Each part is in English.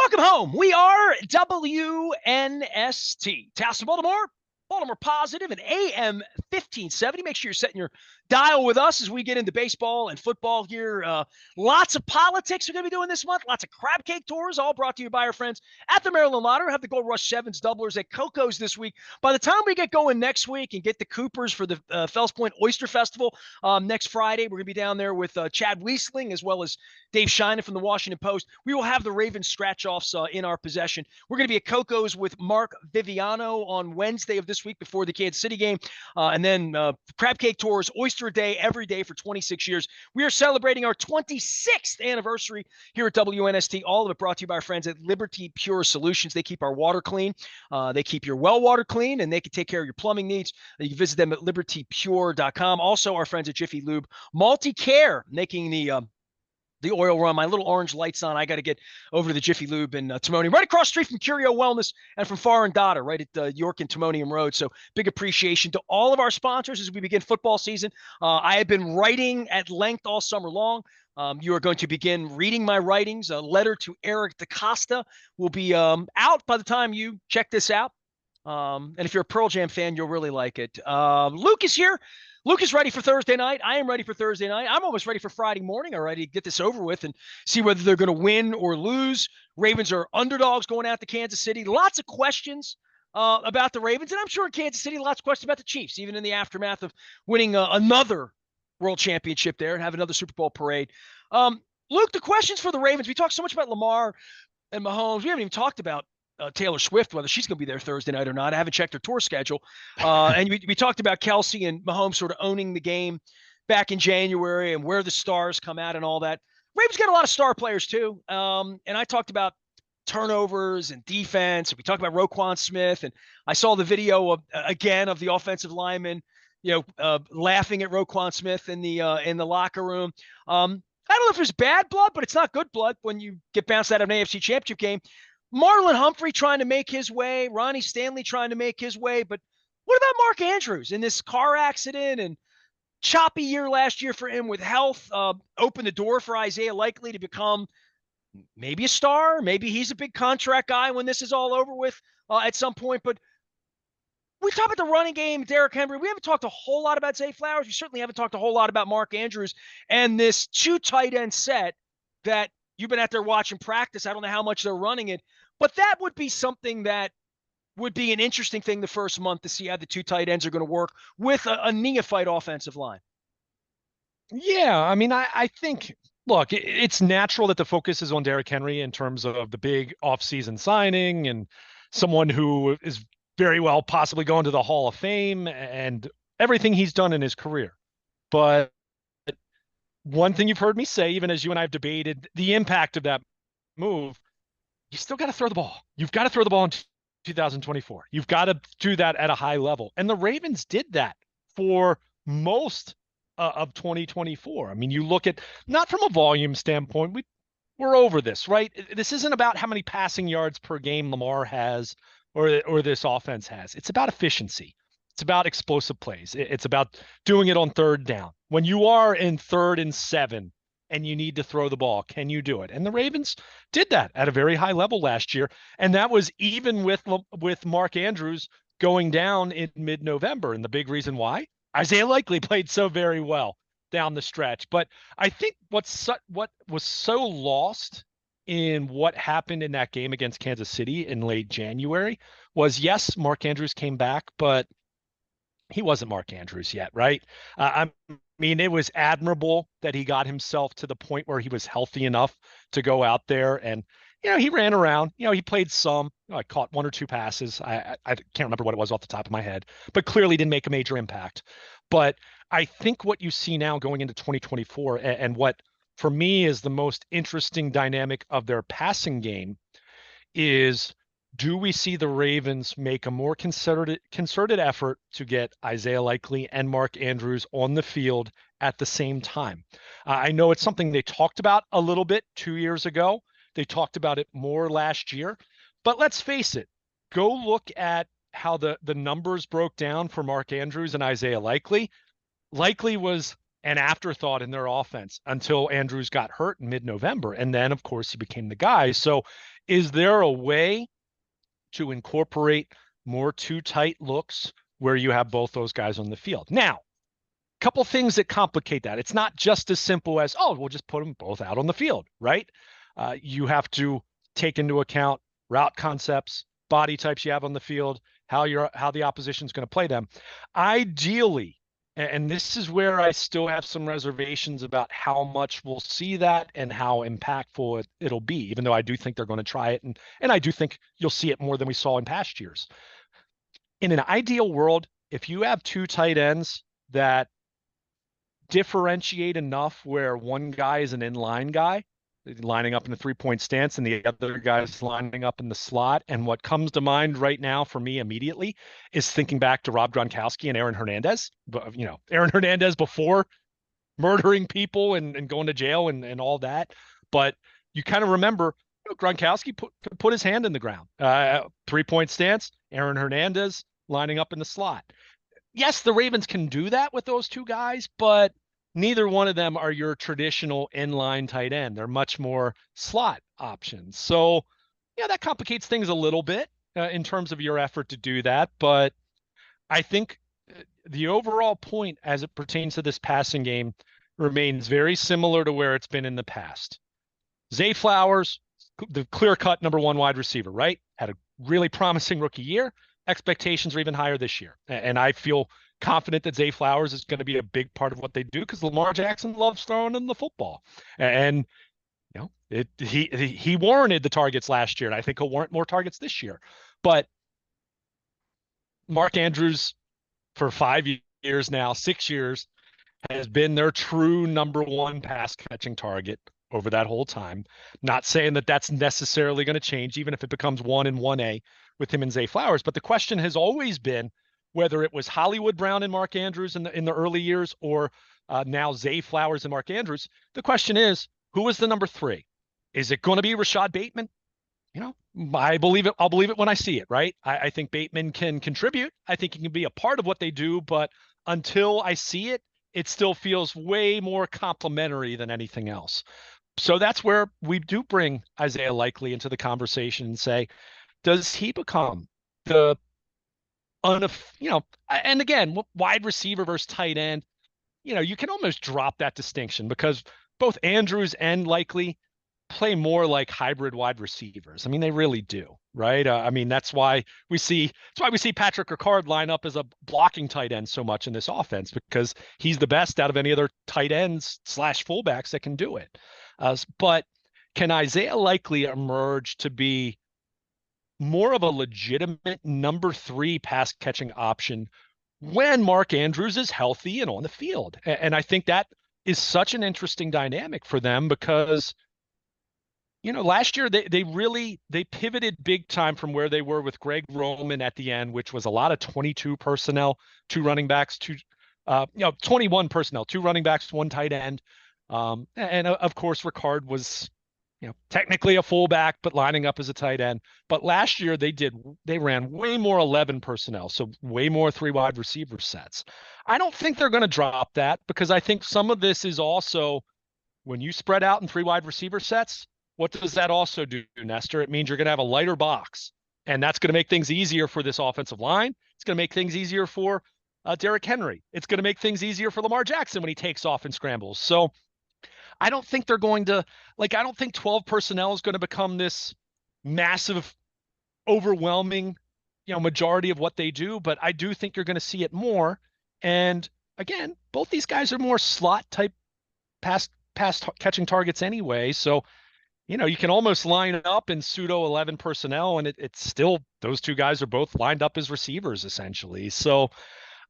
Welcome home. We are WNST. Towson, Baltimore. Baltimore Positive and AM 1570. Make sure you're setting your dial with us as we get into baseball and football here. Lots of politics we're going to be doing this month. Lots of crab cake tours, all brought to you by our friends at the Maryland Lottery. Have the Gold Rush Sevens doublers at Coco's this week. By the time we get going next week and get the Coopers for the Fells Point Oyster Festival next Friday, we're going to be down there with Chad Wiesling as well as Dave Sheinin from the Washington Post. We will have the Ravens scratch-offs in our possession. We're going to be at Coco's with Mark Viviano on Wednesday of this week before the Kansas City game. And then crab cake tours, Oyster Day every day for 26 years. We are celebrating our 26th anniversary here at WNST. All of it brought to you by our friends at Liberty Pure Solutions. They keep our water clean. They keep your well water clean, and they can take care of your plumbing needs. You can visit them at libertypure.com. Also, our friends at Jiffy Lube. Multi-Care, making the oil run. My little orange light's on. I got to get over to the Jiffy Lube in Timonium, right across the street from Curio Wellness and from Far and Dada, right at York and Timonium Road. So big appreciation to all of our sponsors as we begin football season. I have been writing at length all summer long. You are going to begin reading my writings. A letter to Eric DaCosta will be out by the time you check this out. And if you're a Pearl Jam fan, you'll really like it. Luke is here. Luke is ready for Thursday night. I am ready for Thursday night. I'm almost ready for Friday morning already to get this over with and see whether they're going to win or lose. Ravens are underdogs going out to Kansas City. Lots of questions about the Ravens. And I'm sure in Kansas City, lots of questions about the Chiefs, even in the aftermath of winning another world championship there and have another Super Bowl parade. Luke, the questions for the Ravens, we talked so much about Lamar and Mahomes. We haven't even talked about Taylor Swift, whether she's going to be there Thursday night or not. I haven't checked her tour schedule. And we talked about Kelsey and Mahomes sort of owning the game back in January and where the stars come out and all that. Ravens got a lot of star players too. And I talked about turnovers and defense. We talked about Roquan Smith, and I saw the video of the offensive lineman, laughing at Roquan Smith in the locker room. I don't know if it's bad blood, but it's not good blood when you get bounced out of an AFC Championship game. Marlon Humphrey trying to make his way, Ronnie Stanley trying to make his way, but what about Mark Andrews in this car accident and choppy year last year for him with health? Opened the door for Isaiah Likely to become maybe a star, maybe he's a big contract guy when this is all over with at some point. But we talk about the running game, Derrick Henry. We haven't talked a whole lot about Zay Flowers. We certainly haven't talked a whole lot about Mark Andrews and this two tight end set that you've been out there watching practice. I don't know how much they're running it, but that would be something that would be an interesting thing the first month to see how the two tight ends are going to work with a neophyte offensive line. Yeah, I mean, I think, look, it's natural that the focus is on Derrick Henry in terms of the big offseason signing and someone who is very well possibly going to the Hall of Fame and everything he's done in his career. But one thing you've heard me say, even as you and I have debated the impact of that move, you still got to throw the ball. You've got to throw the ball in 2024. You've got to do that at a high level. And the Ravens did that for most of 2024. I mean, you look at, not from a volume standpoint, we're over this, right? This isn't about how many passing yards per game Lamar has or this offense has. It's about efficiency. It's about explosive plays. It's about doing it on third down. When you are in 3rd and 7 and you need to throw the ball, can you do it? And the Ravens did that at a very high level last year. And that was even with Mark Andrews going down in mid-November. And the big reason why? Isaiah Likely played so very well down the stretch. But I think what was so lost in what happened in that game against Kansas City in late January was, yes, Mark Andrews came back, but he wasn't Mark Andrews yet, right? I mean, it was admirable that he got himself to the point where he was healthy enough to go out there and, he ran around. He played some. I caught 1 or 2 passes. I can't remember what it was off the top of my head, but clearly didn't make a major impact. But I think what you see now going into 2024 and what for me is the most interesting dynamic of their passing game is, do we see the Ravens make a more concerted effort to get Isaiah Likely and Mark Andrews on the field at the same time? I know it's something they talked about a little bit 2 years ago. They talked about it more last year. But let's face it, go look at how the numbers broke down for Mark Andrews and Isaiah Likely. Likely was an afterthought in their offense until Andrews got hurt in mid-November. And then, of course, he became the guy. So is there a way to incorporate more two tight looks where you have both those guys on the field? Now, a couple things that complicate that. It's not just as simple as, oh, we'll just put them both out on the field, right? You have to take into account route concepts, body types you have on the field, how the opposition's going to play them. Ideally, and this is where I still have some reservations about how much we'll see that and how impactful it'll be, even though I do think they're going to try it. And I do think you'll see it more than we saw in past years. In an ideal world, if you have two tight ends that differentiate enough where one guy is an inline guy, lining up in a three-point stance, and the other guy's lining up in the slot. And what comes to mind right now for me immediately is thinking back to Rob Gronkowski and Aaron Hernandez. But, you know, Aaron Hernandez before murdering people and going to jail and all that. But you kind of remember, you know, Gronkowski put his hand in the ground. Three-point stance, Aaron Hernandez lining up in the slot. Yes, the Ravens can do that with those two guys, but neither one of them are your traditional inline tight end. They're much more slot options. So, yeah, that complicates things a little bit in terms of your effort to do that. But I think the overall point as it pertains to this passing game remains very similar to where it's been in the past. Zay Flowers, the clear-cut number one wide receiver, right? Had a really promising rookie year. Expectations are even higher this year. And I feel confident that Zay Flowers is going to be a big part of what they do because Lamar Jackson loves throwing in the football. And you know, he warranted the targets last year, and I think he'll warrant more targets this year. But Mark Andrews, for 5 years now, 6 years, has been their true number one pass catching target over that whole time. Not saying that that's necessarily going to change, even if it becomes 1 and 1A with him and Zay Flowers. But the question has always been whether it was Hollywood Brown and Mark Andrews in the early years or now Zay Flowers and Mark Andrews. The question is, who is the number 3? Is it going to be Rashad Bateman? You know, I believe it. I'll believe it when I see it, right? I think Bateman can contribute. I think he can be a part of what they do, but until I see it, it still feels way more complimentary than anything else. So that's where we do bring Isaiah Likely into the conversation and say, does he become the, you know, and again, wide receiver versus tight end, you know, you can almost drop that distinction because both Andrews and Likely play more like hybrid wide receivers. I mean, they really do, right? I mean, that's why we see Patrick Ricard line up as a blocking tight end so much in this offense because he's the best out of any other tight ends / fullbacks that can do it. But can Isaiah Likely emerge to be more of a legitimate number 3 pass catching option when Mark Andrews is healthy and on the field? And I think that is such an interesting dynamic for them because, you know, last year they pivoted big time from where they were with Greg Roman at the end, which was a lot of 22 personnel, 2 running backs, 21 personnel, 2 running backs, 1 tight end. And of course, Ricard was, you know, technically a fullback, but lining up as a tight end. But last year they ran way more 11 personnel, so way more 3 wide receiver sets. I don't think they're going to drop that because I think some of this is also when you spread out in 3 wide receiver sets, what does that also do, Nestor? It means you're going to have a lighter box, and that's going to make things easier for this offensive line. It's going to make things easier for Derrick Henry. It's going to make things easier for Lamar Jackson when he takes off and scrambles. So I don't think they're going to, I don't think 12 personnel is going to become this massive, overwhelming, you know, majority of what they do, but I do think you're going to see it more. And again, both these guys are more slot type pass catching targets anyway. So, you know, you can almost line up in pseudo 11 personnel and it's still, those 2 guys are both lined up as receivers essentially. So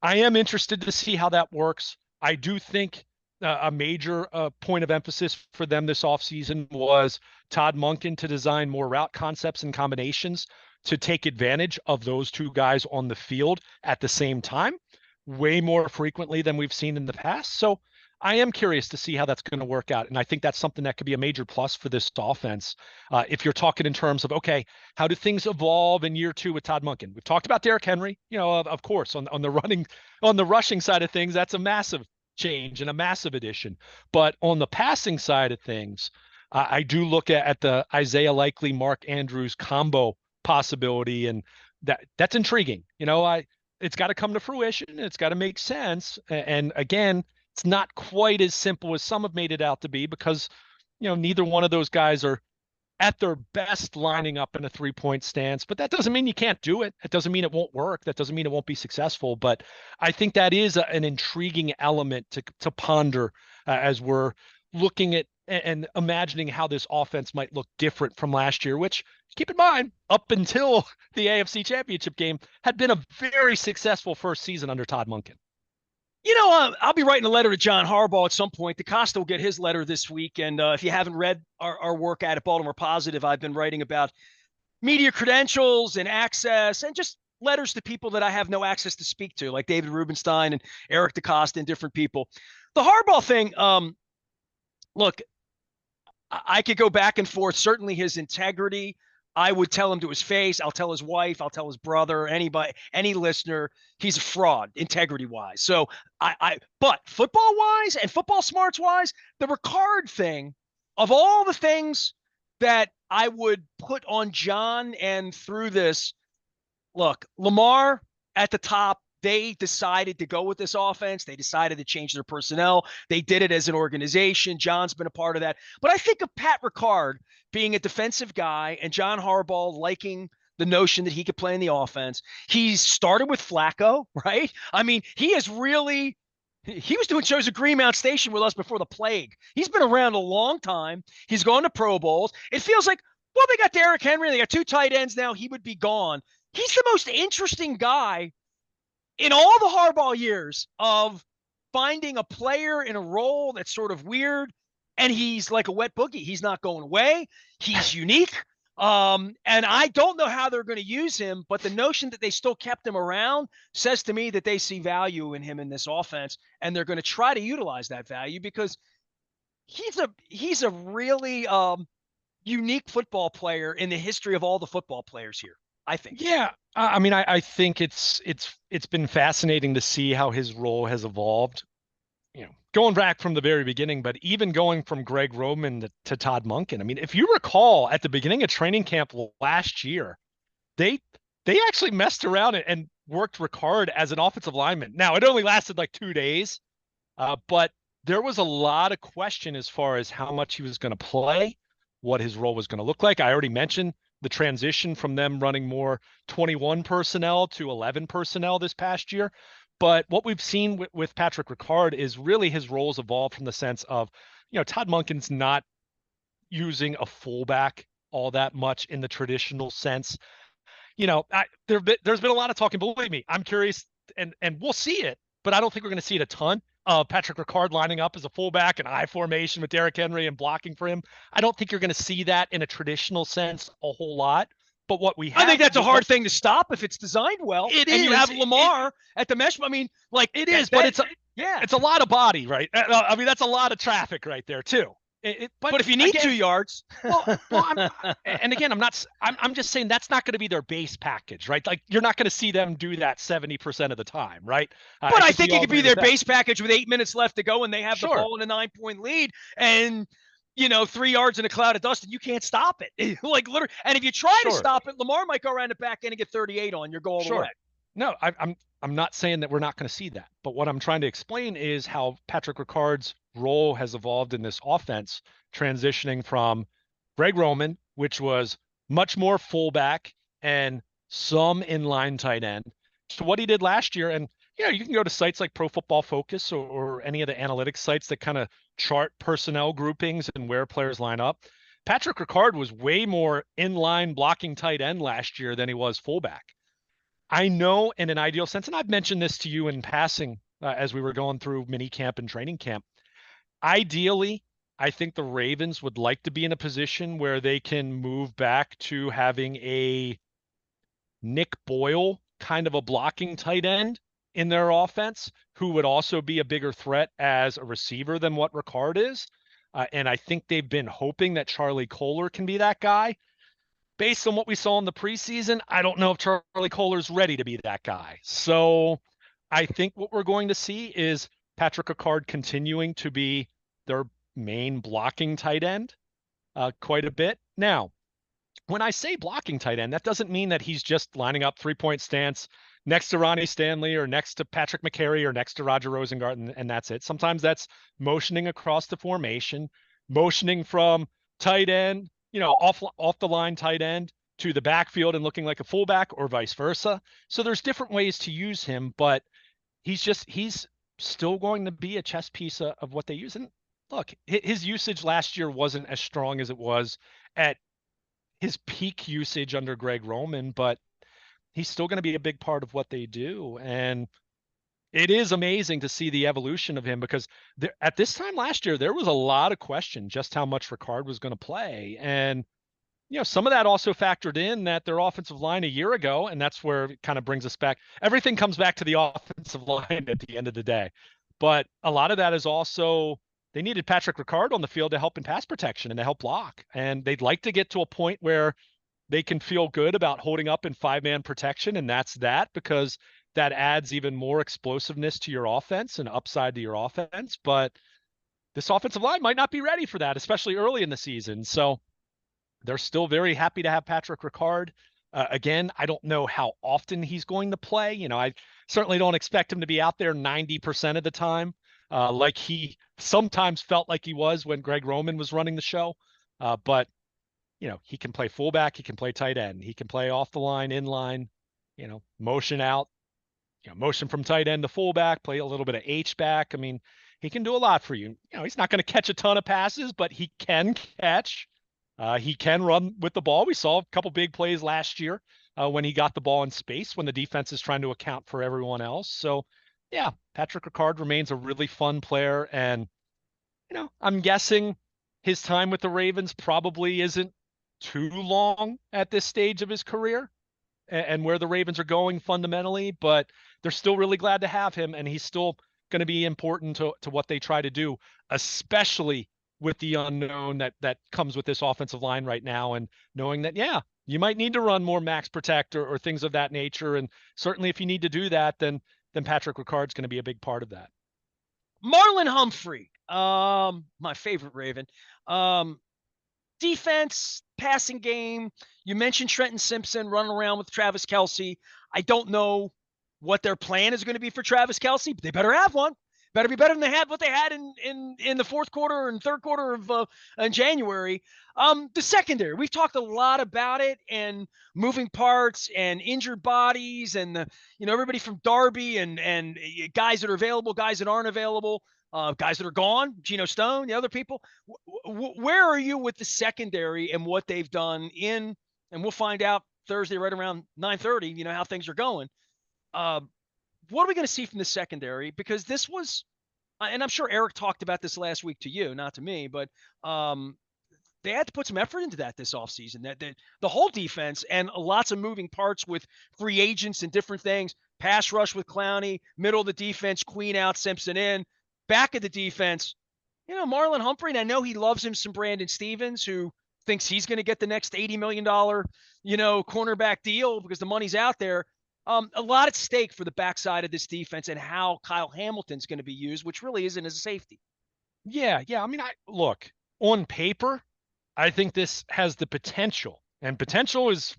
I am interested to see how that works. I do think a major point of emphasis for them this offseason was Todd Monken to design more route concepts and combinations to take advantage of those 2 guys on the field at the same time, way more frequently than we've seen in the past. So I am curious to see how that's going to work out. And I think that's something that could be a major plus for this offense. If you're talking in terms of, okay, how do things evolve in year 2 with Todd Monken? We've talked about Derrick Henry, you know, of course, on the rushing side of things, that's a massive change and a massive addition. But on the passing side of things, I do look at the Isaiah Likely, Mark Andrews combo possibility, and that's intriguing. It's got to come to fruition. It's got to make sense. And again, it's not quite as simple as some have made it out to be because, neither one of those guys are at their best lining up in a 3-point stance, but that doesn't mean you can't do it. It doesn't mean it won't work. That doesn't mean it won't be successful. But I think that is an intriguing element to ponder as we're looking at and imagining how this offense might look different from last year, which, keep in mind, up until the AFC Championship game, had been a very successful first season under Todd Monken. I'll be writing a letter to John Harbaugh at some point. DeCosta will get his letter this week. And if you haven't read our work at Baltimore Positive, I've been writing about media credentials and access and just letters to people that I have no access to speak to, like David Rubenstein and Eric DeCosta and different people. The Harbaugh thing, look, I could go back and forth. Certainly his integrity, I would tell him to his face. I'll tell his wife. I'll tell his brother, anybody, any listener, he's a fraud, integrity-wise. So but football-wise and football smarts-wise, the Ricard thing, of all the things that I would put on John and through this, look, Lamar at the top, they decided to go with this offense. They decided to change their personnel. They did it as an organization. John's been a part of that. But I think of Pat Ricard being a defensive guy and John Harbaugh liking the notion that he could play in the offense. He started with Flacco, right? I mean, he was doing shows at Greenmount Station with us before the plague. He's been around a long time. He's gone to Pro Bowls. It feels like, well, they got Derrick Henry. They got 2 tight ends now. He would be gone. He's the most interesting guy in all the Harbaugh years of finding a player in a role that's sort of weird, and he's like a wet boogie. He's not going away. He's unique. And I don't know how they're going to use him, but the notion that they still kept him around says to me that they see value in him in this offense, and they're going to try to utilize that value because he's a really unique football player in the history of all the football players here, I think. Yeah. I mean, I think it's been fascinating to see how his role has evolved, going back from the very beginning, but even going from Greg Roman to Todd Monken. I mean, if you recall at the beginning of training camp last year, they actually messed around and worked Ricard as an offensive lineman. Now, it only lasted like 2 days, but there was a lot of question as far as how much he was going to play, what his role was going to look like. I already mentioned the transition from them running more 21 personnel to 11 personnel this past year. But what we've seen with Patrick Ricard is really his roles evolved from the sense of, Todd Monken's not using a fullback all that much in the traditional sense. There's been a lot of talking. Believe me, I'm curious, and we'll see it, but I don't think we're going to see it a ton. Patrick Ricard lining up as a fullback and I formation with Derrick Henry and blocking for him. I don't think you're going to see that in a traditional sense a whole lot. But what we have, I think that's a hard thing to stop if it's designed well. It and is. You have Lamar at the mesh. I mean, like it is, but it's a lot of body, right? I mean, that's a lot of traffic right there too. But if you need 2 yards, and again, I'm just saying that's not going to be their base package, right? Like you're not going to see them do that 70% of the time, right? But I think it could be their base package with 8 minutes left to go, and they have the ball in a 9-point lead, and 3 yards in a cloud of dust, and you can't stop it. Like literally, and if you try to stop it, Lamar might go around the back end and get 38 on. You're going all the way. No, I'm not saying that we're not going to see that, but what I'm trying to explain is how Patrick Ricard's role has evolved in this offense, transitioning from Greg Roman, which was much more fullback and some inline tight end, to what he did last year. And you can go to sites like Pro Football Focus or any of the analytics sites that kind of chart personnel groupings and where players line up. Patrick Ricard was way more inline blocking tight end last year than he was fullback. I know in an ideal sense, and I've mentioned this to you in passing as we were going through mini camp and training camp. Ideally, I think the Ravens would like to be in a position where they can move back to having a Nick Boyle kind of a blocking tight end in their offense, who would also be a bigger threat as a receiver than what Ricard is. And I think they've been hoping that Charlie Kolar can be that guy. Based on what we saw in the preseason, I don't know if Charlie Kolar's ready to be that guy. So I think what we're going to see is Patrick Ricard continuing to be their main blocking tight end quite a bit. Now, when I say blocking tight end, that doesn't mean that he's just lining up 3-point stance next to Ronnie Stanley or next to Patrick McCary or next to Roger Rosengart, and that's it. Sometimes that's motioning across the formation, motioning from tight end, off the line tight end to the backfield and looking like a fullback or vice versa. So there's different ways to use him, but he's still going to be a chess piece of what they use. And look, his usage last year wasn't as strong as it was at his peak usage under Greg Roman, but he's still going to be a big part of what they do. And it is amazing to see the evolution of him, because at this time last year, there was a lot of question just how much Ricard was going to play. And, some of that also factored in that their offensive line a year ago, and that's where it kind of brings us back. Everything comes back to the offensive line at the end of the day. But a lot of that is also they needed Patrick Ricard on the field to help in pass protection and to help block. And they'd like to get to a point where they can feel good about holding up in 5-man protection. And that's that, because that adds even more explosiveness to your offense and upside to your offense. But this offensive line might not be ready for that, especially early in the season. So they're still very happy to have Patrick Ricard. Again, I don't know how often he's going to play. I certainly don't expect him to be out there 90% of the time, like he sometimes felt like he was when Greg Roman was running the show. But he can play fullback, he can play tight end, he can play off the line, in line, motion out, motion from tight end to fullback, play a little bit of H back. I mean, he can do a lot for you. He's not going to catch a ton of passes, but he can catch. He can run with the ball. We saw a couple big plays last year when he got the ball in space when the defense is trying to account for everyone else. So, yeah, Patrick Ricard remains a really fun player. And, I'm guessing his time with the Ravens probably isn't too long at this stage of his career and where the Ravens are going fundamentally, but they're still really glad to have him. And he's still going to be important to what they try to do, especially with the unknown that comes with this offensive line right now, and knowing that, yeah, you might need to run more max protect or things of that nature. And certainly if you need to do that, then Patrick Ricard's going to be a big part of that. Marlon Humphrey, my favorite Raven. Defense, passing game. You mentioned Trenton Simpson running around with Travis Kelce. I don't know what their plan is going to be for Travis Kelce, but they better have one. Better be better than they had what they had in the fourth quarter and third quarter of in January. The secondary, we've talked a lot about it, and moving parts and injured bodies, and everybody from Darby and guys that are available, guys that aren't available, guys that are gone, Geno Stone, the other people. Where are you with the secondary and what they've done and we'll find out Thursday right around 9:30. How things are going. What are we going to see from the secondary? Because this was, and I'm sure Eric talked about this last week to you, not to me, but they had to put some effort into that this offseason. That the whole defense and lots of moving parts with free agents and different things. Pass rush with Clowney, middle of the defense, Queen out, Simpson in, back of the defense. Marlon Humphrey, and I know he loves him some Brandon Stevens, who thinks he's going to get the next $80 million, cornerback deal because the money's out there. A lot at stake for the backside of this defense and how Kyle Hamilton's going to be used, which really isn't as a safety. Yeah. I mean, look, on paper, I think this has the potential, and potential is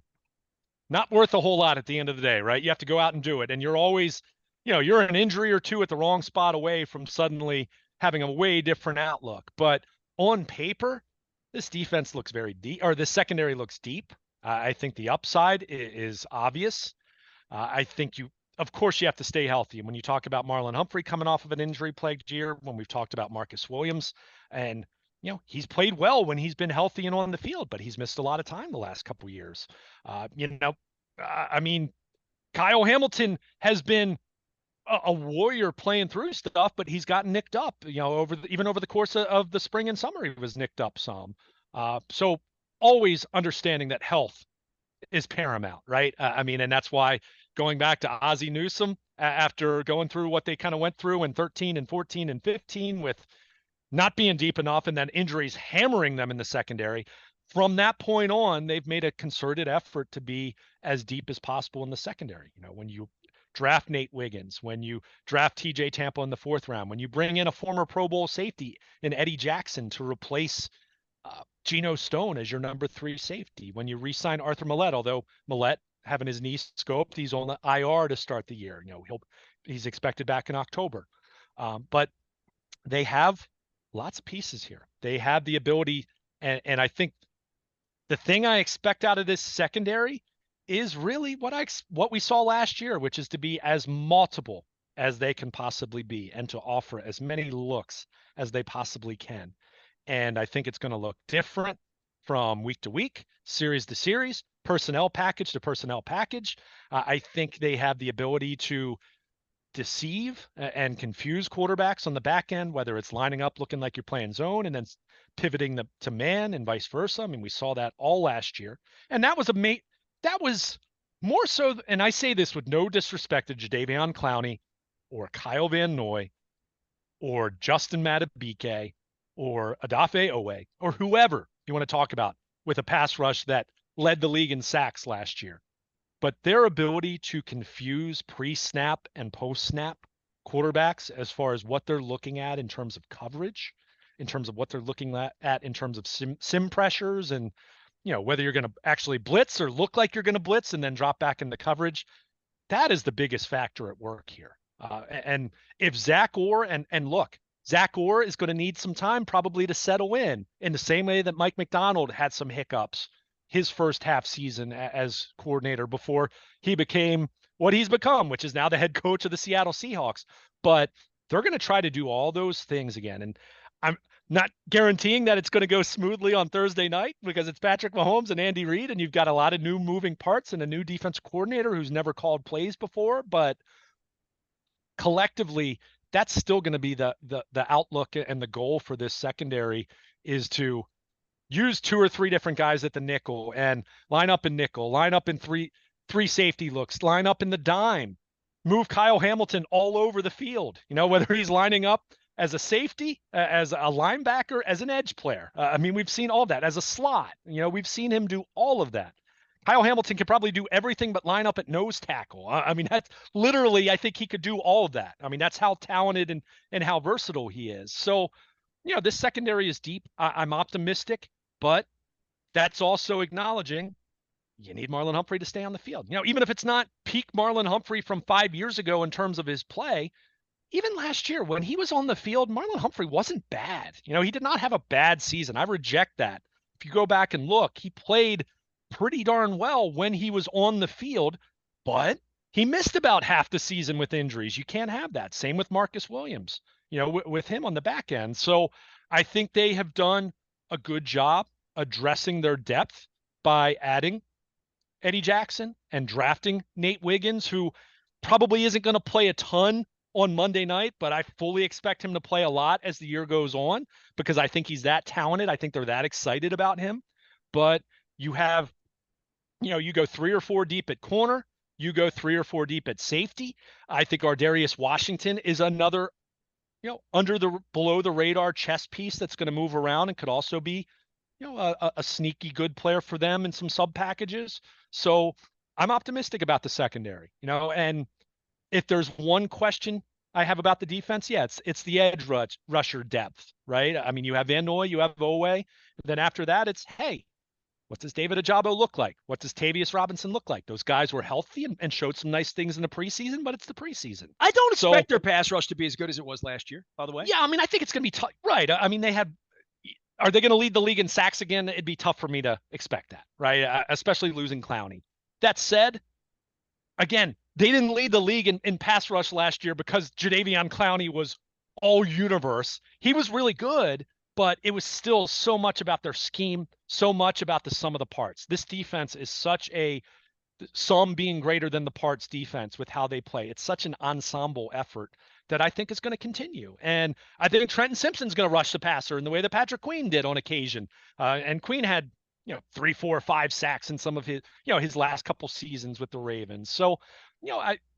not worth a whole lot at the end of the day, right? You have to go out and do it. And you're always, you're an injury or two at the wrong spot away from suddenly having a way different outlook. But on paper, this defense looks very deep, or this secondary looks deep. I think the upside is obvious. I think of course, you have to stay healthy. And when you talk about Marlon Humphrey coming off of an injury-plagued year, when we've talked about Marcus Williams, and he's played well when he's been healthy and on the field, but he's missed a lot of time the last couple of years. I mean, Kyle Hamilton has been a warrior playing through stuff, but he's gotten nicked up. Even over the course of the spring and summer, he was nicked up some. So always understanding that health is paramount, right? And that's why going back to Ozzie Newsome after going through what they kind of went through in 13 and 14 and 15 with not being deep enough and then injuries hammering them in the secondary. From that point on, they've made a concerted effort to be as deep as possible in the secondary. When you draft Nate Wiggins, when you draft TJ Tampa in the 4th round, when you bring in a former Pro Bowl safety in Eddie Jackson to replace Geno Stone as your number 3 safety, when you re-sign Arthur Millette, although Millette having his knee scoped, he's on the IR to start the year. He's expected back in October. But they have lots of pieces here. They have the ability, and I think the thing I expect out of this secondary is really what we saw last year, which is to be as multiple as they can possibly be and to offer as many looks as they possibly can. And I think it's going to look different from week to week, series to series, personnel package to personnel package. I think they have the ability to deceive and confuse quarterbacks on the back end, whether it's lining up looking like you're playing zone and then pivoting to man and vice versa. I mean, we saw that all last year. And that was more so, and I say this with no disrespect to Jadeveon Clowney or Kyle Van Noy or Justin Madubuike or Odafe Owe or whoever you want to talk about with a pass rush that led the league in sacks last year. But their ability to confuse pre-snap and post-snap quarterbacks as far as what they're looking at in terms of coverage, in terms of what they're looking at in terms of sim pressures, and whether you're going to actually blitz or look like you're going to blitz and then drop back into coverage, that is the biggest factor at work here. And if Zach Orr and look, Zach Orr is going to need some time probably to settle in the same way that Mike Macdonald had some hiccups his first half season as coordinator before he became what he's become, which is now the head coach of the Seattle Seahawks. But they're going to try to do all those things again. And I'm not guaranteeing that it's going to go smoothly on Thursday night because it's Patrick Mahomes and Andy Reid, and you've got a lot of new moving parts and a new defense coordinator who's never called plays before. But collectively, that's still going to be the outlook and the goal for this secondary, is to use 2 or 3 different guys at the nickel and line up in nickel, line up in three safety looks, line up in the dime, move Kyle Hamilton all over the field, whether he's lining up as a safety, as a linebacker, as an edge player. I mean, we've seen all that as a slot. We've seen him do all of that. Kyle Hamilton could probably do everything but line up at nose tackle. I mean, that's literally, I think he could do all of that. I mean, that's how talented and how versatile he is. So, this secondary is deep. I'm optimistic. But that's also acknowledging you need Marlon Humphrey to stay on the field. Even if it's not peak Marlon Humphrey from 5 years ago in terms of his play, even last year when he was on the field, Marlon Humphrey wasn't bad. He did not have a bad season. I reject that. If you go back and look, he played pretty darn well when he was on the field, but he missed about half the season with injuries. You can't have that. Same with Marcus Williams, with him on the back end. So I think they have done a good job addressing their depth by adding Eddie Jackson and drafting Nate Wiggins, who probably isn't going to play a ton on Monday night, but I fully expect him to play a lot as the year goes on because I think he's that talented. I think they're that excited about him. But you have, you go 3 or 4 deep at corner, you go 3 or 4 deep at safety. I think Ardarius Washington is another below the radar chess piece that's going to move around and could also be, a sneaky good player for them in some sub packages. So I'm optimistic about the secondary, and if there's one question I have about the defense, it's the edge rusher depth, right? I mean, you have Van Noy, you have Owe. Then after that, it's, hey, what does David Ajabo look like? What does Tavius Robinson look like? Those guys were healthy and showed some nice things in the preseason, but it's the preseason. I don't expect their pass rush to be as good as it was last year, by the way. Yeah, I mean, I think it's going to be tough. Right. I mean, are they going to lead the league in sacks again? It'd be tough for me to expect that, right? Especially losing Clowney. That said, again, they didn't lead the league in pass rush last year because Jadeveon Clowney was all universe. He was really good, but it was still so much about their scheme, so much about the sum of the parts. This defense is such a sum being greater than the parts defense with how they play. It's such an ensemble effort that I think is going to continue. And I think Trenton Simpson's going to rush the passer in the way that Patrick Queen did on occasion. And Queen had, 3, 4, 5 sacks in some of his, his last couple seasons with the Ravens. So,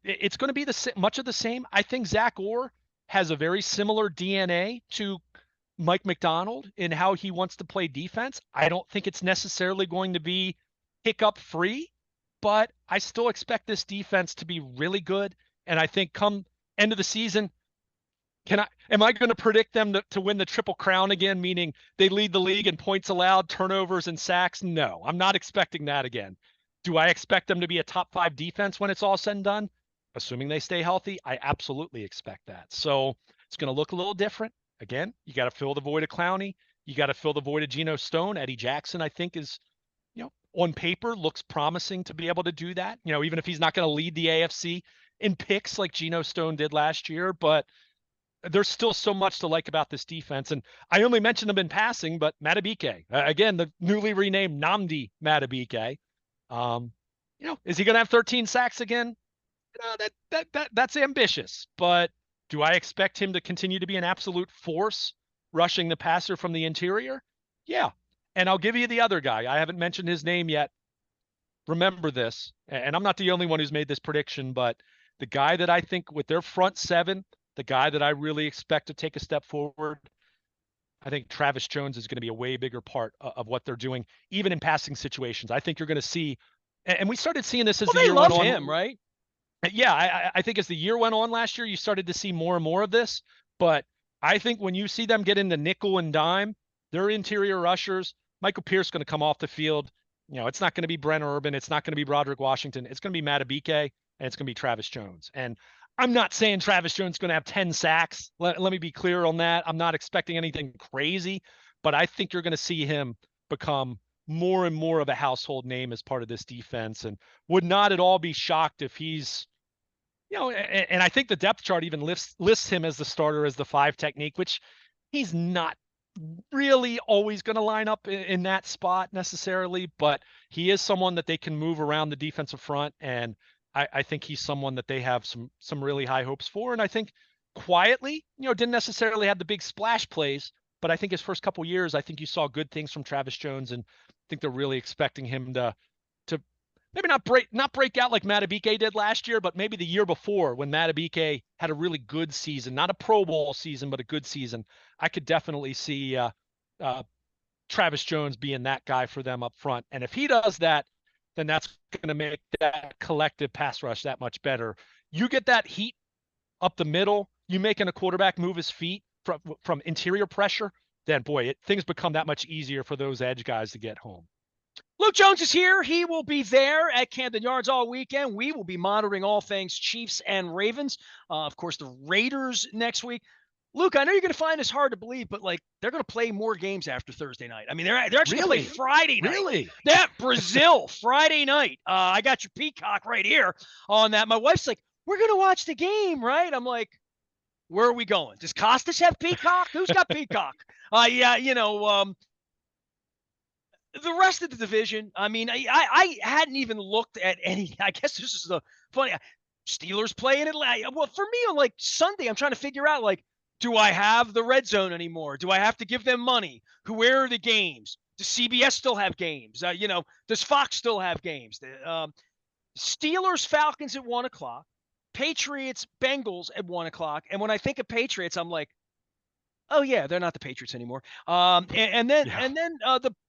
it's going to be much of the same. I think Zach Orr has a very similar DNA to Mike Macdonald in how he wants to play defense. I don't think it's necessarily going to be hiccup free, but I still expect this defense to be really good And I think come end of the season, am I going to predict them to win the Triple Crown again, meaning they lead the league in points allowed, turnovers, and sacks? No, I'm not expecting that again. Do I expect them to be a top 5 defense when it's all said and done? Assuming they stay healthy, I absolutely expect that. So it's going to look a little different. Again, you got to fill the void of Clowney. You got to fill the void of Geno Stone. Eddie Jackson, I think, is, on paper looks promising to be able to do that. Even if he's not going to lead the AFC in picks like Geno Stone did last year, but there's still so much to like about this defense. And I only mentioned them in passing, but Madubuike, again, the newly renamed Nnamdi Madubuike. Is he going to have 13 sacks again? That's ambitious, but do I expect him to continue to be an absolute force rushing the passer from the interior? Yeah. And I'll give you the other guy. I haven't mentioned his name yet. Remember this, and I'm not the only one who's made this prediction, but the guy that I think with their front seven, the guy that I really expect to take a step forward, I think Travis Jones is going to be a way bigger part of what they're doing, even in passing situations. I think you're going to see, and we started seeing this as the year went on. They love him, right? Yeah, I think as the year went on last year, you started to see more and more of this. But I think when you see them get into nickel and dime, their interior rushers, Michael Pierce going to come off the field. It's not going to be Brent Urban. It's not going to be Broderick Washington. It's going to be Madubuike, and it's going to be Travis Jones. And I'm not saying Travis Jones is going to have 10 sacks. Let me be clear on that. I'm not expecting anything crazy, but I think you're going to see him become more and more of a household name as part of this defense, and would not at all be shocked if he's, and I think the depth chart even lists him as the starter as the 5 technique, which he's not really always going to line up in that spot necessarily, but he is someone that they can move around the defensive front, and I think he's someone that they have some really high hopes for. And I think quietly, didn't necessarily have the big splash plays, but I think his first couple years, I think you saw good things from Travis Jones, and I think they're really expecting him to maybe not break out like Madubuike did last year, but maybe the year before when Madubuike had a really good season, not a Pro Bowl season, but a good season. I could definitely see Travis Jones being that guy for them up front. And if he does that, then that's going to make that collective pass rush that much better. You get that heat up the middle, you making a quarterback move his feet from interior pressure, then boy, things become that much easier for those edge guys to get home. Luke Jones is here. He will be there at Camden Yards all weekend. We will be monitoring all things Chiefs and Ravens. Of course, the Raiders next week. Luke, I know you're going to find this hard to believe, but they're going to play more games after Thursday night. I mean, they're actually going to play Friday night. Really? Yeah, Brazil, Friday night. I got your peacock right here on that. My wife's like, we're going to watch the game, right? I'm like, where are we going? Does Costas have peacock? Who's got peacock? The rest of the division, I mean, I hadn't even looked at any. I guess this is the funny. Steelers playing it. Well, for me on Sunday, I'm trying to figure out do I have the red zone anymore? Do I have to give them money? Where are the games? Does CBS still have games? Does Fox still have games? Steelers, Falcons at 1:00, Patriots, Bengals at 1:00. And when I think of Patriots, I'm like, oh yeah, they're not the Patriots anymore. And then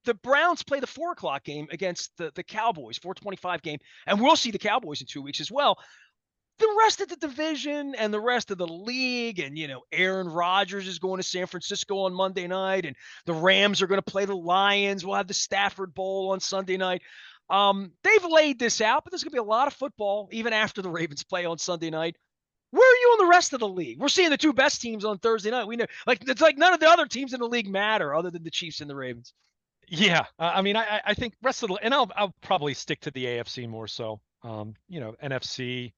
the Browns play the 4:00 game against the Cowboys, 4:25 game, and we'll see the Cowboys in 2 weeks as well. The rest of the division and the rest of the league, and Aaron Rodgers is going to San Francisco on Monday night, and the Rams are going to play the Lions. We'll have the Stafford Bowl on Sunday night. They've laid this out, but there's going to be a lot of football even after the Ravens play on Sunday night. Where are you on the rest of the league? We're seeing the 2 best teams on Thursday night. We know, it's like none of the other teams in the league matter other than the Chiefs and the Ravens. Yeah, I mean, I think rest of the, and I'll probably stick to the AFC more so. NFC,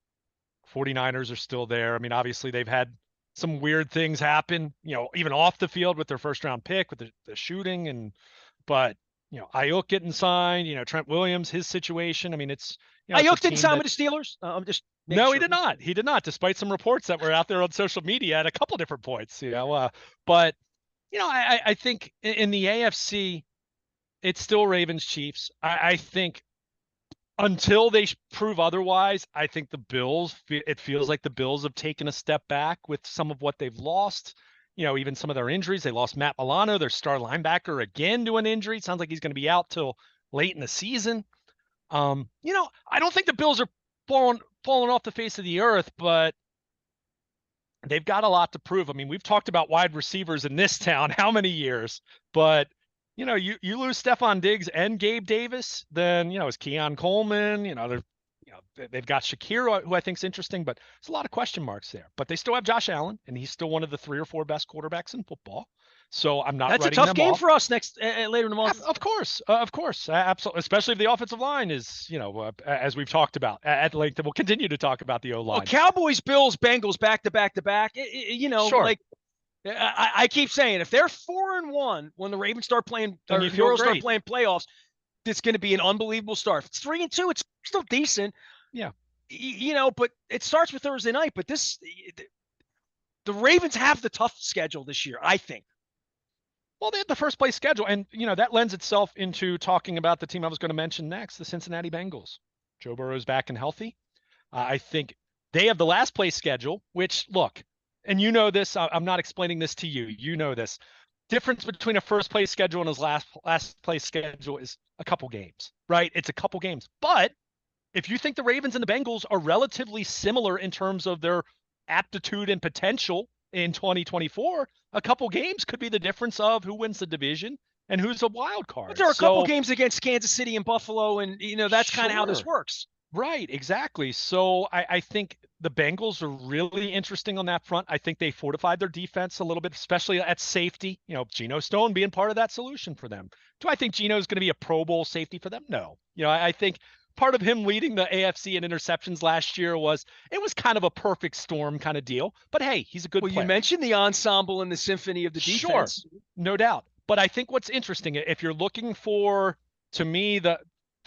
49ers are still there. I mean, obviously they've had some weird things happen, even off the field with their first round pick with the shooting, but Ayuk getting signed, Trent Williams, his situation. I mean, it's Ayuk didn't sign with the Steelers. I'm just no, sure. He did not. He did not, despite some reports that were out there on social media at a couple different points. But I think in the AFC, it's still Ravens Chiefs. I think until they prove otherwise, I think the Bills. It feels like the Bills have taken a step back with some of what they've lost. Even some of their injuries. They lost Matt Milano, their star linebacker, again to an injury. Sounds like he's going to be out till late in the season. I don't think the Bills are fallen off the face of the earth, but they've got a lot to prove. I mean, we've talked about wide receivers in this town how many years, but you lose Stephon Diggs and Gabe Davis, then is Keon Coleman. They've got Shakir, who I think is interesting, but there's a lot of question marks there. But they still have Josh Allen, and he's still one of the 3 or 4 best quarterbacks in football. So I'm not. That's a writing tough them game off. for us next later in the month. Of course, absolutely. Especially if the offensive line is, as we've talked about at length, and we'll continue to talk about the O line. Well, Cowboys, Bills, Bengals, back to back to back. Sure. Like I keep saying, if they're 4-1 when the Ravens start playing, or the Orioles start playing playoffs, it's going to be an unbelievable start. If it's 3-2, it's still decent. Yeah. But it starts with Thursday night. But the Ravens have the tough schedule this year, I think. Well, they have the first place schedule, and that lends itself into talking about the team I was going to mention next, the Cincinnati Bengals. Joe Burrow's back and healthy. I think they have the last place schedule, which, look, and you know this, I'm not explaining this to you. You know this. Difference between a first place schedule and his last place schedule is a couple games, right? It's a couple games. But if you think the Ravens and the Bengals are relatively similar in terms of their aptitude and potential in 2024, a couple games could be the difference of who wins the division and who's a wild card. But there are a couple games against Kansas City and Buffalo, and that's kind of how this works. Right, exactly. So I think the Bengals are really interesting on that front. I think they fortified their defense a little bit, especially at safety. Geno Stone being part of that solution for them. Do I think Geno's going to be a Pro Bowl safety for them? No. I think part of him leading the AFC in interceptions last year was kind of a perfect storm kind of deal. But hey, he's a good player. You mentioned the ensemble and the symphony of the defense. Sure, no doubt. But I think what's interesting, if you're looking for, to me, the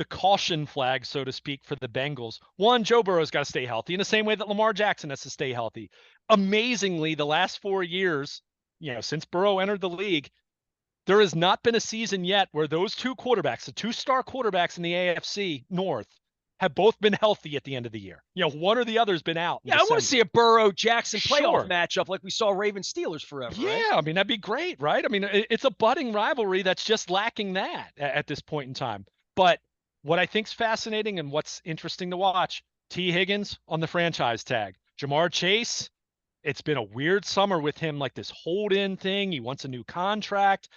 caution flag, so to speak, for the Bengals, one, Joe Burrow's got to stay healthy in the same way that Lamar Jackson has to stay healthy. Amazingly, the last 4 years, since Burrow entered the league, there has not been a season yet where those 2 quarterbacks, the 2-star quarterbacks in the AFC North, have both been healthy at the end of the year. One or the other has been out. Yeah, I want to see a Burrow-Jackson playoff matchup like we saw Ravens-Steelers forever. Yeah, right? I mean, that'd be great, right? I mean, it's a budding rivalry that's just lacking that at this point in time. But what I think's fascinating and what's interesting to watch, T. Higgins on the franchise tag. Jamar Chase, it's been a weird summer with him, like this hold-in thing. He wants a new contract.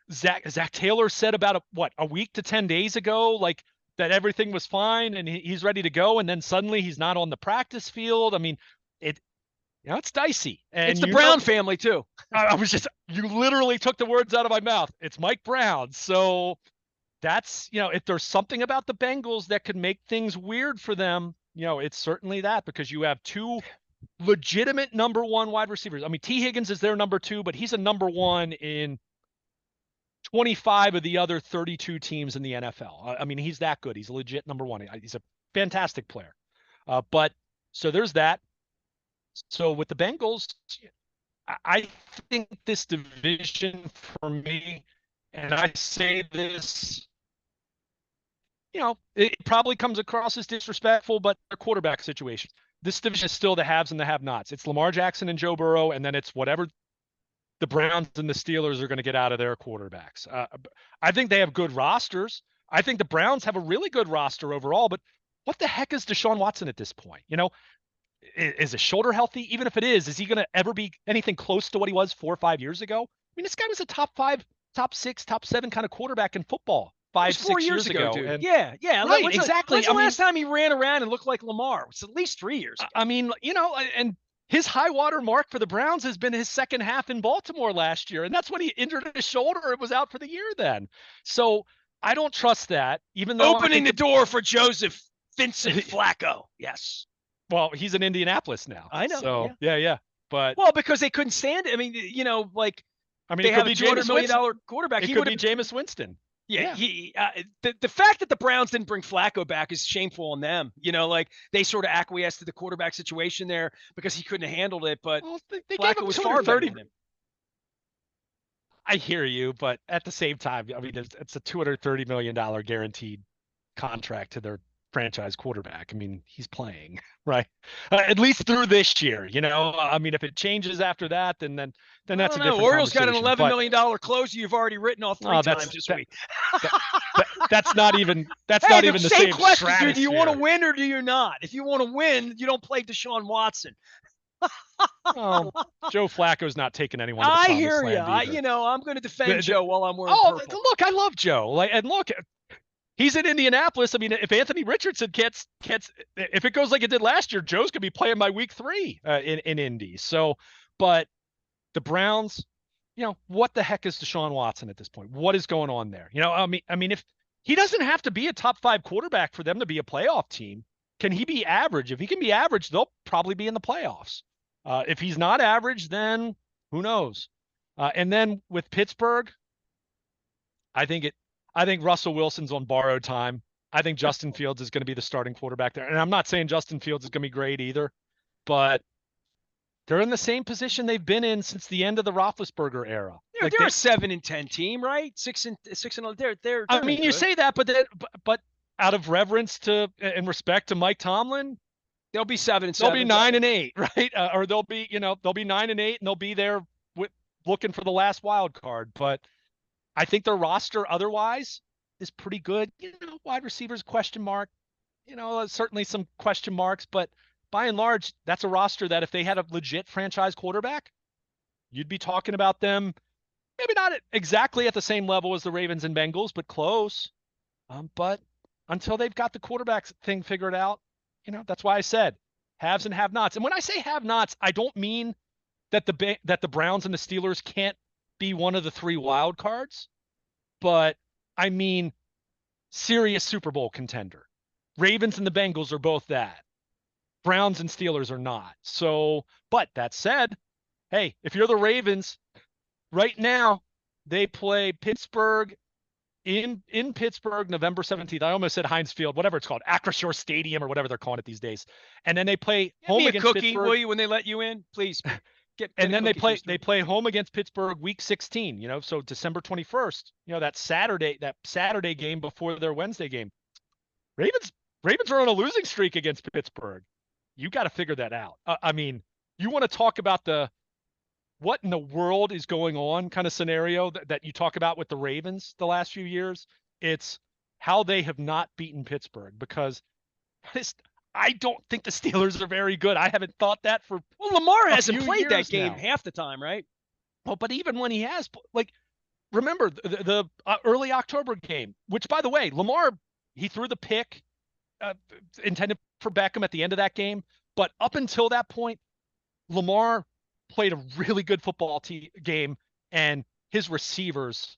Zach Taylor said about a week to 10 days ago, like that everything was fine and he's ready to go. And then suddenly he's not on the practice field. I mean, it's dicey. And it's the Brown family too. You literally took the words out of my mouth. It's Mike Brown. So that's, if there's something about the Bengals that could make things weird for them, it's certainly that, because you have 2 legitimate number 1 wide receivers. I mean, T. Higgins is their number 2, but he's a number 1 in 25 of the other 32 teams in the NFL. I mean, he's that good. He's a legit number 1. He's a fantastic player. But so there's that. So with the Bengals, I think this division for me, and I say this, it probably comes across as disrespectful, but their quarterback situation. This division is still the haves and the have-nots. It's Lamar Jackson and Joe Burrow, and then it's whatever the Browns and the Steelers are going to get out of their quarterbacks. I think they have good rosters. I think the Browns have a really good roster overall, but what the heck is Deshaun Watson at this point? Is his shoulder healthy? Even if it is he going to ever be anything close to what he was 4 or 5 years ago? I mean, this guy was a top 5, top 6, top 7 kind of quarterback in football 5-6 years ago. Dude. And, yeah. Right, exactly. When's the last time he ran around and looked like Lamar? It's at least 3 years ago. I mean, and his high water mark for the Browns has been his second half in Baltimore last year. And that's when he injured his shoulder and was out for the year then. So I don't trust that, even though opening the door for Joseph Vincent Flacco. Yes. Well, he's in Indianapolis now. I know. So yeah. But because they couldn't stand it. I mean, they have a $200 million quarterback. It could be Jameis Winston. Yeah. The fact that the Browns didn't bring Flacco back is shameful on them. They sort of acquiesced to the quarterback situation there because he couldn't have handled it. But they Flacco was far better than him. I hear you, but at the same time, I mean, it's a $230 million guaranteed contract to their franchise quarterback. I mean, he's playing, right? At least through this year, you know. I mean, if it changes after that, then I that's don't a know. different Orioles got an conversation. $11 But million closer you've already written off 3 times this week. that, that's not even Hey, the the same same question, dude. Do you want to stratosphere. win or do you not? If you want to win, you don't play Deshaun Watson. Well, Joe Flacco's not taking anyone to the I promised hear you. land either. I'm going to defend Joe while I'm wearing Oh, purple. look, I love Joe. Like, and look, he's in Indianapolis. I mean, if Anthony Richardson if it goes like it did last year, Joe's gonna be playing by week 3 in Indy. So, but the Browns, you know, what the heck is Deshaun Watson at this point? What is going on there? You know, I mean, if he doesn't have to be a top 5 quarterback for them to be a playoff team, can he be average? If he can be average, they'll probably be in the playoffs. If he's not average, then who knows? And then with Pittsburgh, I think Russell Wilson's on borrowed time. I think Justin Fields is going to be the starting quarterback there. And I'm not saying Justin Fields is going to be great either, but they're in the same position they've been in since the end of the Roethlisberger era. They're a 7-10 team, right? 6-0. They're I mean, you good. say that, but out of reverence to and respect to Mike Tomlin, they'll be 7-7. They'll be 9-8, right? Or they'll be 9-8, and they'll be there looking for the last wild card. But I think their roster otherwise is pretty good. You know, wide receivers question mark. You know, certainly some question marks, but by and large, that's a roster that if they had a legit franchise quarterback, you'd be talking about them. Maybe not exactly at the same level as the Ravens and Bengals, but close. But until they've got the quarterback thing figured out, you know, that's why I said haves and have-nots. And when I say have-nots, I don't mean that the Browns and the Steelers can't be one of the 3 wild cards, but I mean serious Super Bowl contender. Ravens and the Bengals are both that. Browns and Steelers are not. So, but that said, hey, if you're the Ravens, right now they play Pittsburgh in Pittsburgh, November 17th. I almost said Heinz Field, whatever it's called, Acrisure Stadium or whatever they're calling it these days. And then they play home against cookie, Pittsburgh. Will you, when they let you in? Please. And then they play home against Pittsburgh week 16, you know, so December 21st, you know, that Saturday game before their Wednesday game. Ravens are on a losing streak against Pittsburgh. You got to figure that out. I mean, you want to talk about the what in the world is going on kind of scenario that you talk about with the Ravens the last few years. It's how they have not beaten Pittsburgh, because I don't think the Steelers are very good. I haven't thought that for Lamar hasn't played that game now. half the time, right? Well, but even when he has, like, remember the early October game, which, by the way, Lamar, he threw the pick intended for Beckham at the end of that game. But up until that point, Lamar played a really good football game, and his receivers,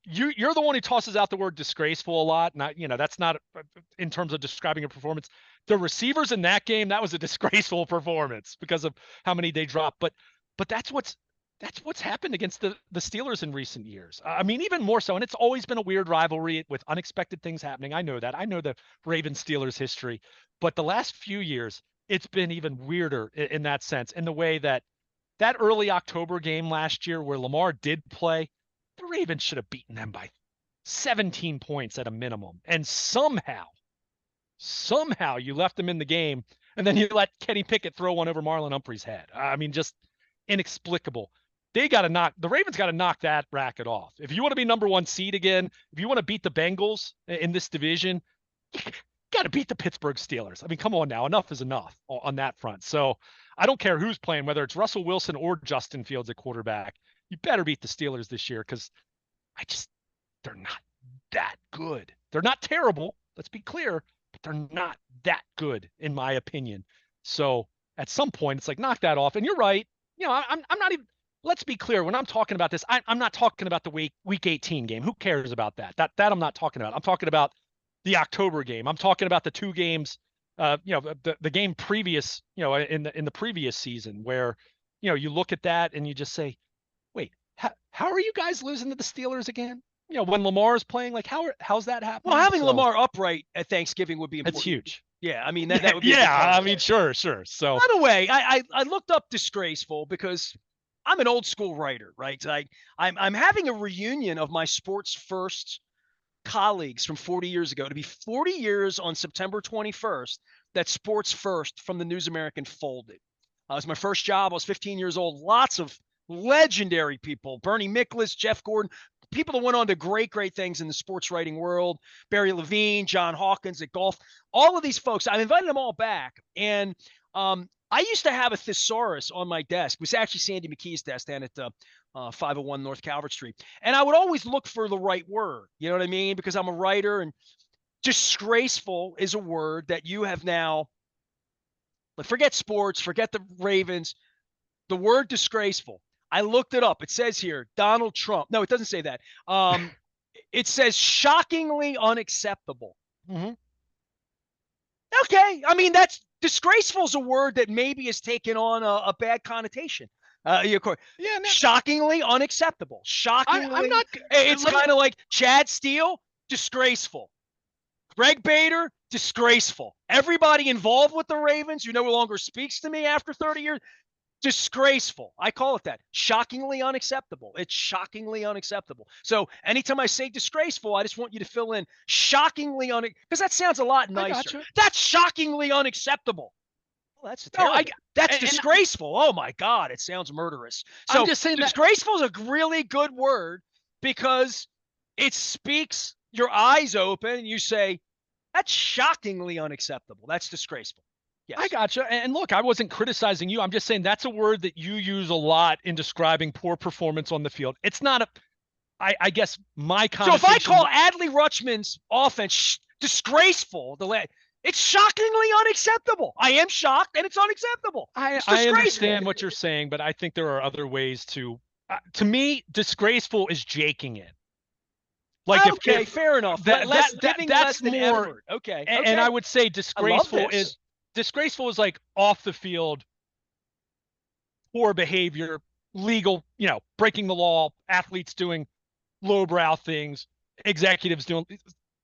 you're the one who tosses out the word disgraceful a lot. Not, you know, that's not in terms of describing a performance. The receivers in that game, that was a disgraceful performance because of how many they dropped. But that's what's happened against the Steelers in recent years. I mean, even more so. And it's always been a weird rivalry with unexpected things happening. I know that. I know the Ravens-Steelers history. But the last few years, it's been even weirder in that sense, in the way that early October game last year where Lamar did play, the Ravens should have beaten them by 17 points at a minimum. And somehow you left them in the game, and then you let Kenny Pickett throw one over Marlon Humphrey's head. I mean, just inexplicable. The Ravens got to knock that racket off. If you want to be number 1 seed again, if you want to beat the Bengals in this division, you got to beat the Pittsburgh Steelers. I mean, come on now. Enough is enough on that front. So I don't care who's playing, whether it's Russell Wilson or Justin Fields at quarterback. You better beat the Steelers this year, because they're not that good. They're not terrible. Let's be clear, but they're not that good, in my opinion. So at some point, it's like, knock that off. And you're right. You know, I'm not even, let's be clear. When I'm talking about this, I'm not talking about the week 18 game. Who cares about that? That I'm not talking about. I'm talking about the October game. I'm talking about the 2 games, you know, the game previous, you know, in the previous season, where, you know, you look at that and you just say, wait, how are you guys losing to the Steelers again? You know, when Lamar is playing, like, how's that happening? Well, having Lamar upright at Thanksgiving would be important. It's huge. Yeah, I mean, that would be. Yeah, I mean, sure. So, by the way, I looked up disgraceful because I'm an old school writer, right? I'm having a reunion of my Sports First colleagues from 40 years ago. To be 40 years on September 21st that Sports First from the News American folded. It was my first job. I was 15 years old. Lots of legendary people. Bernie Miklasz, Jeff Gordon, people that went on to great, great things in the sports writing world. Barry Levine, John Hawkins at golf. All of these folks, I've invited them all back. And I used to have a thesaurus on my desk. It was actually Sandy McKee's desk down at 501 North Calvert Street. And I would always look for the right word. You know what I mean? Because I'm a writer, and disgraceful is a word that you have now, like, forget sports, forget the Ravens, the word disgraceful. I looked it up. It says here, Donald Trump. No, it doesn't say that. It says shockingly unacceptable. Mm-hmm. Okay. I mean, that's disgraceful is a word that maybe has taken on a bad connotation. Shockingly unacceptable. Shockingly. I'm not. It's kind of like Chad Steele, disgraceful. Greg Bader, disgraceful. Everybody involved with the Ravens who no longer speaks to me after 30 years, disgraceful. I call it that. Shockingly unacceptable. It's shockingly unacceptable. So anytime I say disgraceful, I just want you to fill in shockingly because that sounds a lot nicer. That's shockingly unacceptable. Well, that's terrible. That's disgraceful. Oh my God, it sounds murderous. So I'm just saying disgraceful is a really good word because it speaks your eyes open. You say, that's shockingly unacceptable. That's disgraceful. Yes. I gotcha. And look, I wasn't criticizing you. I'm just saying that's a word that you use a lot in describing poor performance on the field. It's not I guess my connotation. So if I call Adley Rutschman's offense disgraceful, it's shockingly unacceptable. I am shocked, and it's unacceptable. I understand what you're saying, but I think there are other ways to me, disgraceful is jaking it. Like, okay, fair enough. That's more. Okay. And I would say disgraceful is like off the field, poor behavior, legal, breaking the law, athletes doing lowbrow things, executives doing.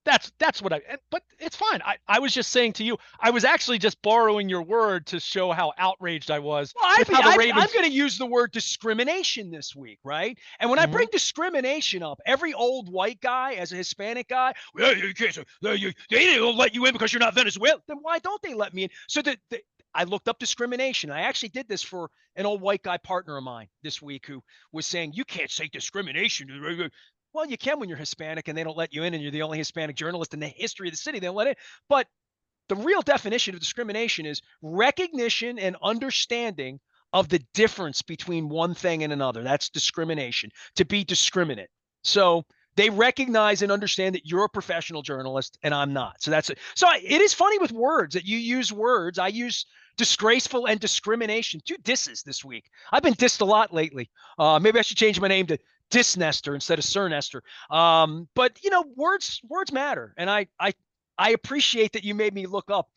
That's what but it's fine. I was just saying to you, I was actually just borrowing your word to show how outraged I was. Well, I'm going to use the word discrimination this week, right? And when I bring discrimination up, every old white guy as a Hispanic guy, well, you can't, they don't let you in because you're not Venezuelan. Then why don't they let me in? So I looked up discrimination. I actually did this for an old white guy partner of mine this week who was saying, you can't say discrimination. Well, you can when you're Hispanic and they don't let you in and you're the only Hispanic journalist in the history of the city. They don't let it. But the real definition of discrimination is recognition and understanding of the difference between one thing and another. That's discrimination, to be discriminate. So they recognize and understand that you're a professional journalist and I'm not. So that's it. So it is funny with words that you use words. I use disgraceful and discrimination. 2 disses this week. I've been dissed a lot lately. Maybe I should change my name to Dis Nestor instead of Sir Nestor. But words matter. And I appreciate that you made me look up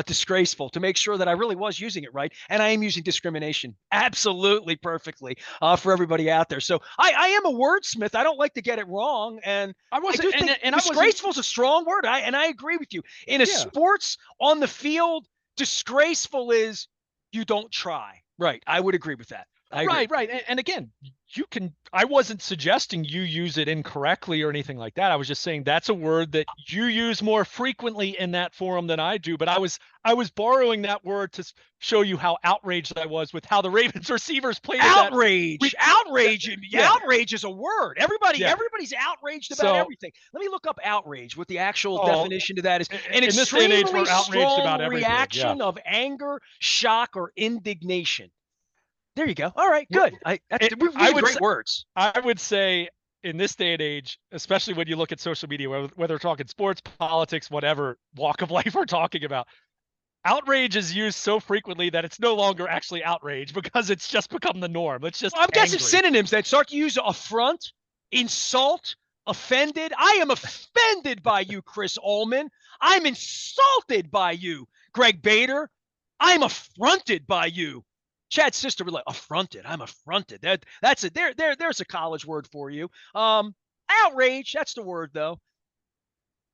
disgraceful to make sure that I really was using it right. And I am using discrimination absolutely perfectly for everybody out there. So I am a wordsmith. I don't like to get it wrong. And I do think disgraceful is a strong word. I agree with you. In a sports on the field, disgraceful is you don't try. Right. I would agree with that. Right. And again, I wasn't suggesting you use it incorrectly or anything like that. I was just saying that's a word that you use more frequently in that forum than I do. But I was borrowing that word to show you how outraged I was with how the Ravens receivers played. Outrage is a word. Everybody's outraged about everything. Let me look up outrage. What the actual definition to that is: an extremely strong reaction of anger, shock, or indignation. There you go. All right, good. Great words. I would say in this day and age, especially when you look at social media, whether we're talking sports, politics, whatever walk of life we're talking about, outrage is used so frequently that it's no longer actually outrage because it's just become the norm. It's just I'm guessing synonyms that start to use affront, insult, offended. I am offended by you, Chris Ullman. I'm insulted by you, Greg Bader. I'm affronted by you. Chad's sister was like, affronted. I'm affronted. That's it. There's a college word for you. Outrage. That's the word, though.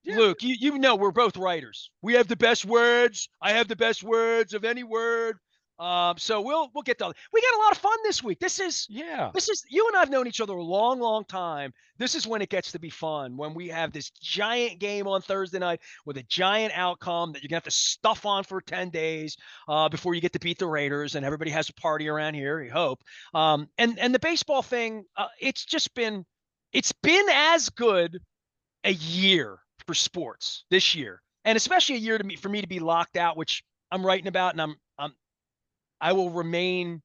Yeah. Luke, you know we're both writers. We have the best words. I have the best words of any word. So we'll get to. We got a lot of fun this week. Yeah. This is you and I've known each other a long, long time. This is when it gets to be fun. When we have this giant game on Thursday night with a giant outcome that you're gonna have to stuff on for 10 days before you get to beat the Raiders, and everybody has a party around here. You hope. And the baseball thing, it's been as good a year for sports this year, and especially a year to me for me to be locked out, which I'm writing about, and I will remain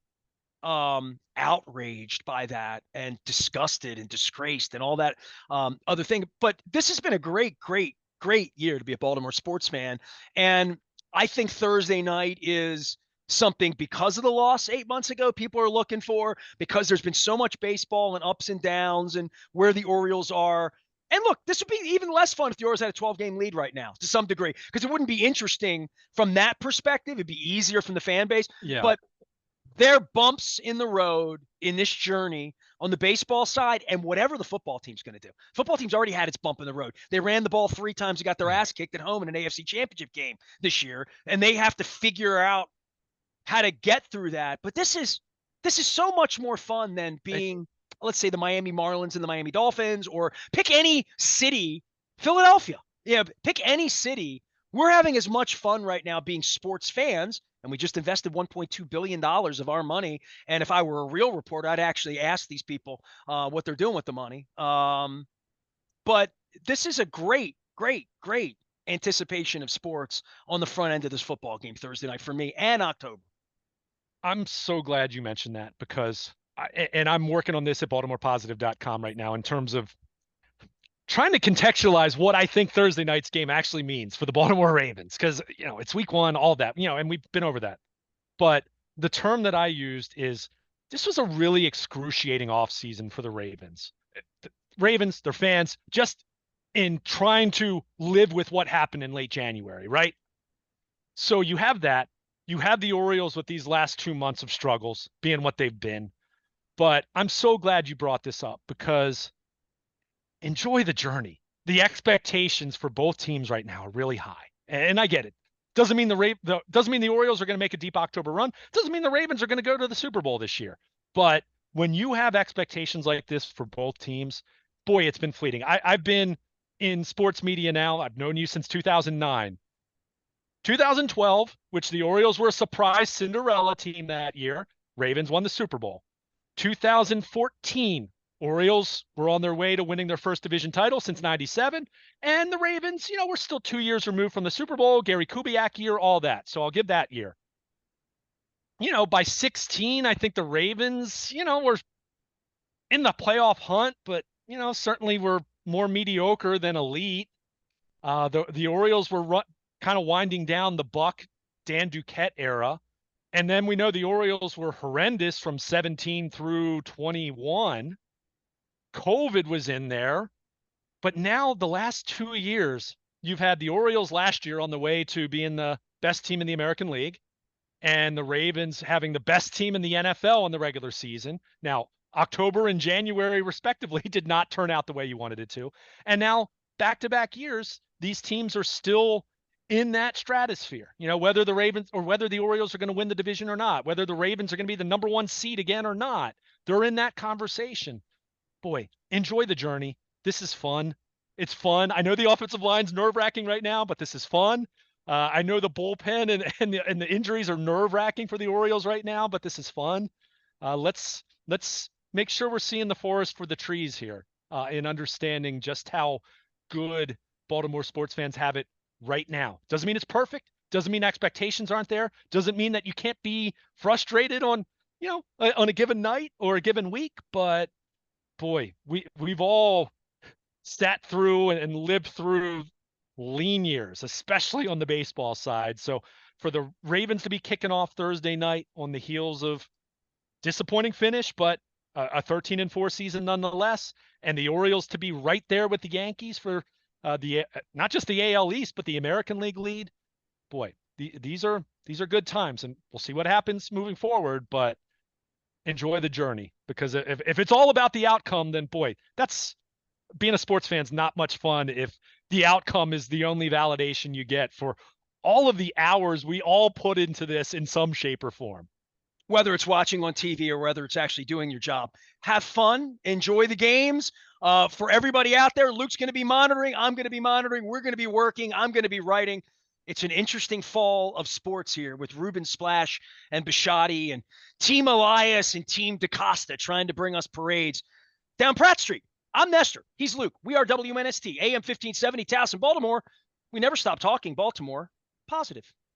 outraged by that and disgusted and disgraced and all that other thing. But this has been a great year to be a Baltimore sports fan. And I think Thursday night is something because of the loss 8 months ago people are looking for, because there's been so much baseball and ups and downs and where the Orioles are. And look, this would be even less fun if the Orioles had a 12-game lead right now to some degree, because it wouldn't be interesting from that perspective. It'd be easier from the fan base. Yeah. But there are bumps in the road in this journey on the baseball side, and whatever the football team's going to do. Football team's already had its bump in the road. They ran the ball 3 times and got their ass kicked at home in an AFC Championship game this year, and they have to figure out how to get through that. But this is so much more fun than being, let's say, the Miami Marlins and the Miami Dolphins, or pick any city, Philadelphia. Yeah, pick any city. We're having as much fun right now being sports fans, and we just invested $1.2 billion of our money. And if I were a real reporter, I'd actually ask these people what they're doing with the money. But this is a great anticipation of sports on the front end of this football game Thursday night for me, and October. I'm so glad you mentioned that, because and I'm working on this at baltimorepositive.com right now in terms of trying to contextualize what I think Thursday night's game actually means for the Baltimore Ravens, because it's week 1, all that, and we've been over that. But the term that I used is, this was a really excruciating offseason for the Ravens. The Ravens, their fans, just in trying to live with what happened in late January, right? So you have that. You have the Orioles with these last 2 months of struggles being what they've been. But I'm so glad you brought this up, because enjoy the journey. The expectations for both teams right now are really high, and I get it. Doesn't mean doesn't mean the Orioles are going to make a deep October run. Doesn't mean the Ravens are going to go to the Super Bowl this year. But when you have expectations like this for both teams, boy, it's been fleeting. I've been in sports media now. I've known you since 2009. 2012, which the Orioles were a surprise Cinderella team that year. Ravens won the Super Bowl. 2014, Orioles were on their way to winning their first division title since 97. And the Ravens, were still 2 years removed from the Super Bowl, Gary Kubiak year, all that. So I'll give that year. By 16, I think the Ravens, were in the playoff hunt, but, certainly were more mediocre than elite. The Orioles were kind of winding down the Buck, Dan Duquette era. And then we know the Orioles were horrendous from 17 through 21. COVID was in there. But now the last 2 years, you've had the Orioles last year on the way to being the best team in the American League, and the Ravens having the best team in the NFL in the regular season. Now, October and January, respectively, did not turn out the way you wanted it to. And now, back-to-back years, these teams are still in that stratosphere. Whether the Ravens or whether the Orioles are going to win the division or not, whether the Ravens are going to be the number 1 seed again or not, they're in that conversation. Boy, enjoy the journey. This is fun. It's fun. I know the offensive line's nerve-wracking right now, but this is fun. I know the bullpen and the injuries are nerve-wracking for the Orioles right now, but this is fun. Let's make sure we're seeing the forest for the trees here, in understanding just how good Baltimore sports fans have it right now. Doesn't mean it's perfect. Doesn't mean expectations aren't there. Doesn't mean that you can't be frustrated on a given night or a given week. But boy, we've all sat through and lived through lean years, especially on the baseball side. So for the Ravens to be kicking off Thursday night on the heels of disappointing finish, but a 13-4 season nonetheless, and the Orioles to be right there with the Yankees for the not just the AL East, but the American League lead. Boy, these are good times, and we'll see what happens moving forward. But enjoy the journey, because if it's all about the outcome, then boy, that's being a sports fan's not much fun if the outcome is the only validation you get for all of the hours we all put into this in some shape or form. Whether it's watching on TV or whether it's actually doing your job. Have fun, enjoy the games. For everybody out there, Luke's going to be monitoring. I'm going to be monitoring. We're going to be working. I'm going to be writing. It's an interesting fall of sports here with Ruben Splash and Bishotti and Team Elias and Team DaCosta trying to bring us parades down Pratt Street. I'm Nestor. He's Luke. We are WNST, AM 1570, Towson, Baltimore. We never stop talking Baltimore positive.